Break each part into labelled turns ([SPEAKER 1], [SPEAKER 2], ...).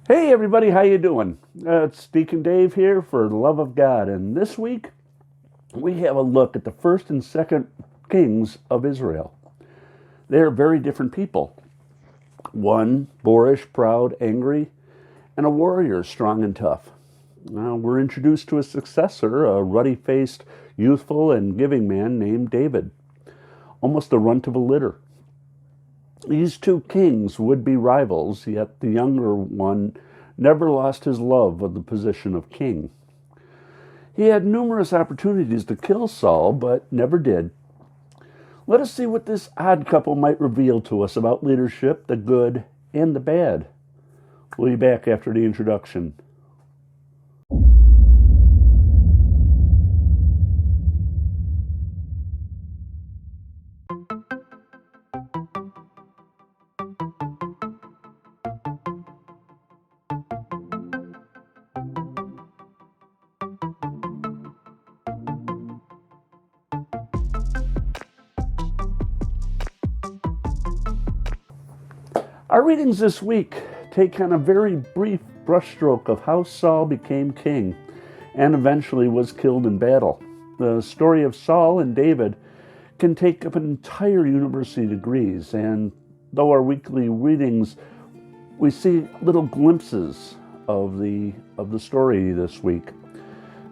[SPEAKER 1] Hey everybody, how you doing? It's Deacon Dave here for the love of God, and this week we have a look at the first and second kings of Israel. They're very different people. One boorish, proud, angry, and a warrior, strong and tough. Now we're introduced to a successor, a ruddy-faced, youthful, and giving man named David, almost the runt of a litter. These two kings would be rivals, yet the younger one never lost his love of the position of king. He had numerous opportunities to kill Saul, but never did. Let us see what this odd couple might reveal to us about leadership, the good and the bad. We'll be back after the introduction. Our readings this week take on a very brief brushstroke of how Saul became king and eventually was killed in battle. The story of Saul and David can take up an entire university degrees, and though our weekly readings, we see little glimpses of the story this week.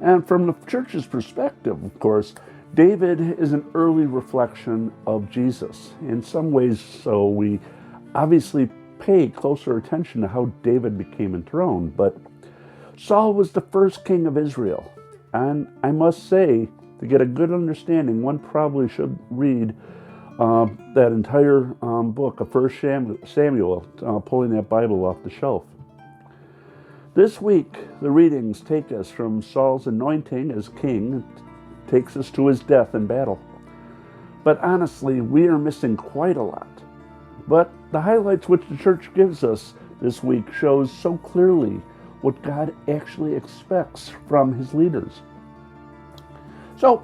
[SPEAKER 1] And from the church's perspective, of course, David is an early reflection of Jesus. In some ways, so we obviously pay closer attention to how David became enthroned, but Saul was the first king of Israel. And I must say, to get a good understanding, one probably should read that entire book of 1 Samuel, pulling that Bible off the shelf. This week, the readings take us from Saul's anointing as king, takes us to his death in battle. But honestly, we are missing quite a lot. But the highlights which the church gives us this week shows so clearly what God actually expects from his leaders. So,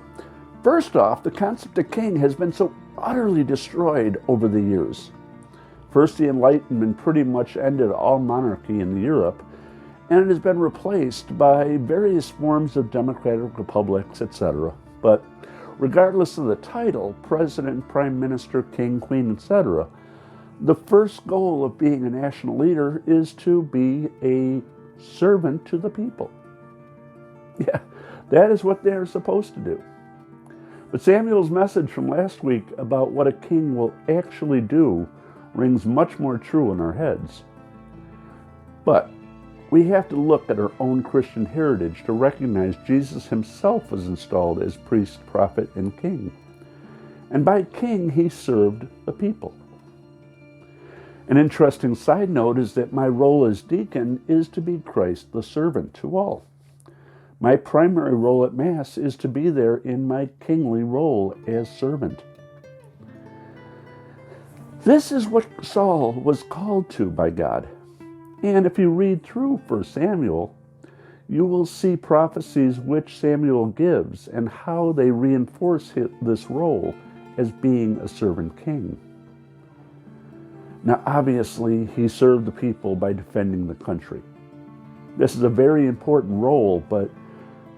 [SPEAKER 1] first off, the concept of king has been so utterly destroyed over the years. First, the Enlightenment pretty much ended all monarchy in Europe, and it has been replaced by various forms of democratic republics, etc. But regardless of the title, president, prime minister, king, queen, etc., the first goal of being a national leader is to be a servant to the people. Yeah, that is what they are supposed to do. But Samuel's message from last week about what a king will actually do rings much more true in our heads. But we have to look at our own Christian heritage to recognize Jesus himself was installed as priest, prophet, and king. And by king, he served the people. An interesting side note is that my role as deacon is to be Christ the servant to all. My primary role at Mass is to be there in my kingly role as servant. This is what Saul was called to by God. And if you read through 1 Samuel, you will see prophecies which Samuel gives and how they reinforce this role as being a servant king. Now, obviously, he served the people by defending the country. This is a very important role, but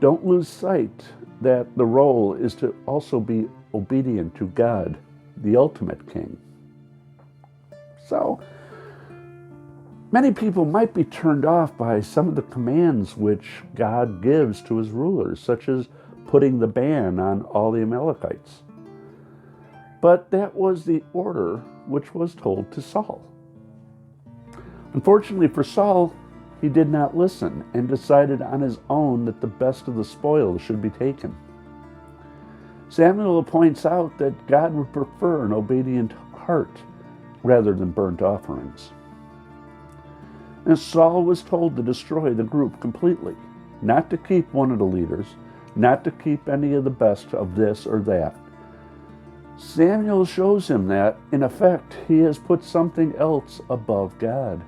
[SPEAKER 1] don't lose sight that the role is to also be obedient to God, the ultimate king. So, many people might be turned off by some of the commands which God gives to his rulers, such as putting the ban on all the Amalekites. But that was the order which was told to Saul. Unfortunately for Saul, he did not listen and decided on his own that the best of the spoils should be taken. Samuel points out that God would prefer an obedient heart rather than burnt offerings. And Saul was told to destroy the group completely, not to keep one of the leaders, not to keep any of the best of this or that. Samuel shows him that, in effect, he has put something else above God,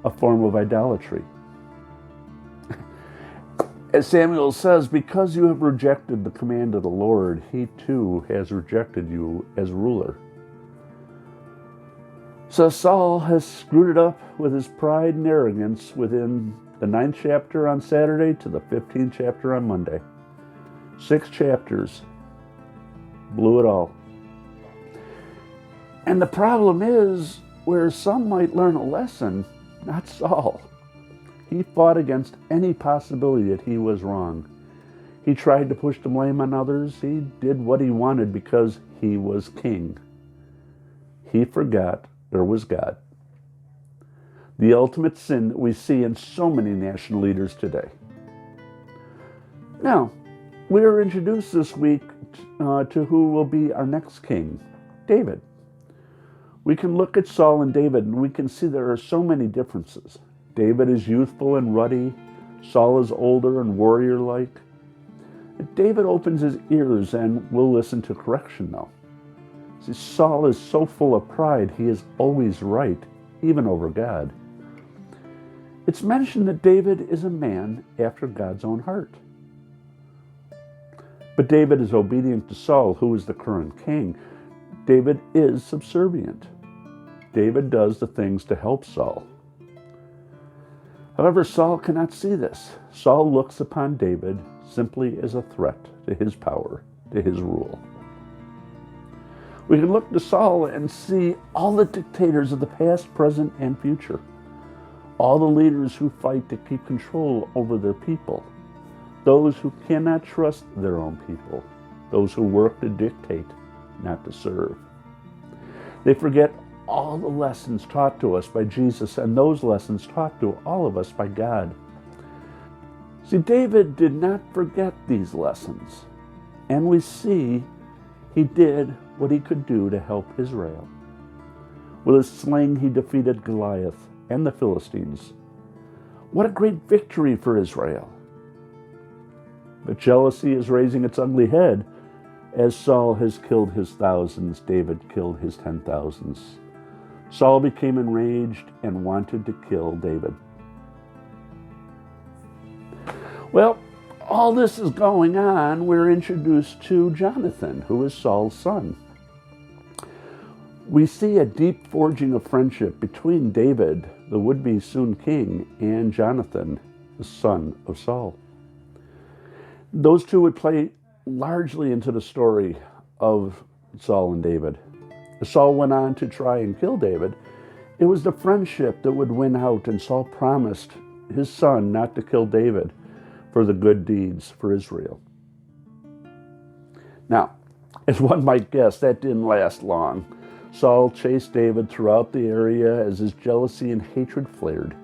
[SPEAKER 1] a form of idolatry. As Samuel says, because you have rejected the command of the Lord, he too has rejected you as ruler. So Saul has screwed it up with his pride and arrogance within the 9th chapter on Saturday to the 15th chapter on Monday. 6 chapters. Blew it all. And the problem is, where some might learn a lesson, not Saul. He fought against any possibility that he was wrong. He tried to push the blame on others. He did what he wanted because he was king. He forgot there was God. The ultimate sin that we see in so many national leaders today. Now, we are introduced this week to who will be our next king, David. We can look at Saul and David and we can see there are so many differences. David is youthful and ruddy. Saul is older and warrior-like. David opens his ears and will listen to correction, though. See, Saul is so full of pride, he is always right, even over God. It's mentioned that David is a man after God's own heart. But David is obedient to Saul, who is the current king. David is subservient. David does the things to help Saul. However, Saul cannot see this. Saul looks upon David simply as a threat to his power, to his rule. We can look to Saul and see all the dictators of the past, present, and future. All the leaders who fight to keep control over their people. Those who cannot trust their own people. Those who work to dictate, not to serve. They forget all the lessons taught to us by Jesus and those lessons taught to all of us by God. See, David did not forget these lessons, and we see he did what he could do to help Israel. With his sling, he defeated Goliath and the Philistines. What a great victory for Israel. But jealousy is raising its ugly head. As Saul has killed his thousands, David killed his 10,000s. Saul became enraged and wanted to kill David. Well, all this is going on. We're introduced to Jonathan, who is Saul's son. We see a deep forging of friendship between David, the would-be soon king, and Jonathan, the son of Saul. Those two would play largely into the story of Saul and David. As Saul went on to try and kill David, it was the friendship that would win out, and Saul promised his son not to kill David for the good deeds for Israel. Now, as one might guess, that didn't last long. Saul chased David throughout the area as his jealousy and hatred flared.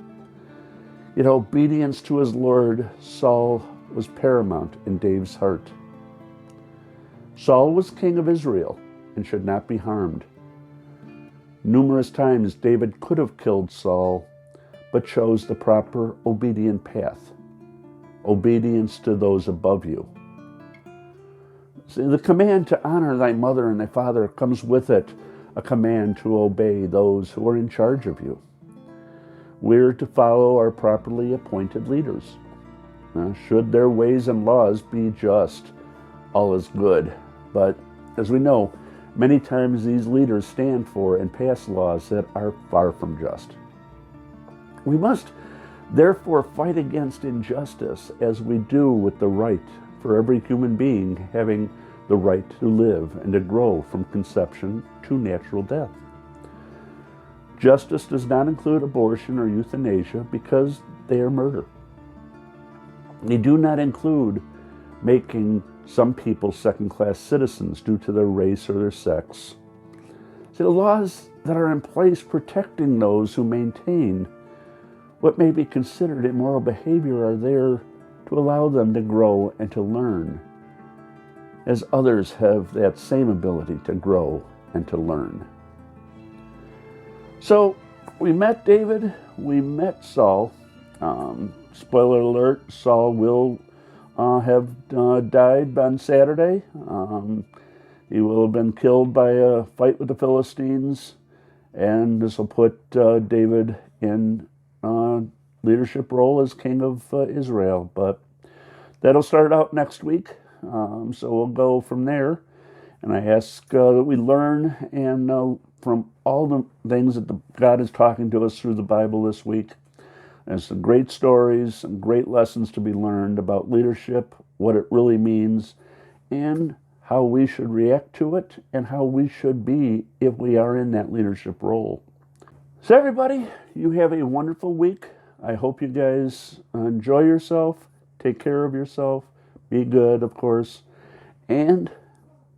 [SPEAKER 1] In obedience to his Lord, Saul was paramount in David's heart. Saul was king of Israel and should not be harmed. Numerous times David could have killed Saul, but chose the proper obedient path. Obedience to those above you. See, the command to honor thy mother and thy father comes with it a command to obey those who are in charge of you. We're to follow our properly appointed leaders. Should their ways and laws be just, all is good. But as we know, many times these leaders stand for and pass laws that are far from just. We must therefore fight against injustice as we do with the right for every human being having the right to live and to grow from conception to natural death. Justice does not include abortion or euthanasia because they are murder. They do not include making some people second-class citizens due to their race or their sex. See, the laws that are in place protecting those who maintain what may be considered immoral behavior are there to allow them to grow and to learn, as others have that same ability to grow and to learn. So we met David, we met Saul. Spoiler alert, Saul will have died on Saturday. He will have been killed by a fight with the Philistines, and this will put David in leadership role as king of Israel. But that'll start out next week, so we'll go from there. And I ask that we learn and from all the things that God is talking to us through the Bible this week. There's some great stories, some great lessons to be learned about leadership, what it really means, and how we should react to it, and how we should be if we are in that leadership role. So everybody, you have a wonderful week. I hope you guys enjoy yourself, take care of yourself, be good, of course, and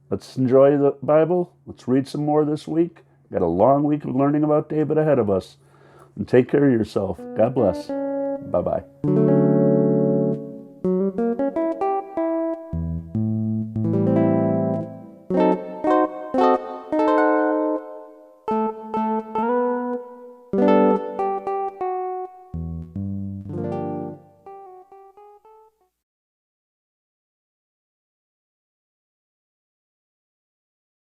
[SPEAKER 1] let's enjoy the Bible. Let's read some more this week. Got a long week of learning about David ahead of us. And take care of yourself. God bless. Bye-bye.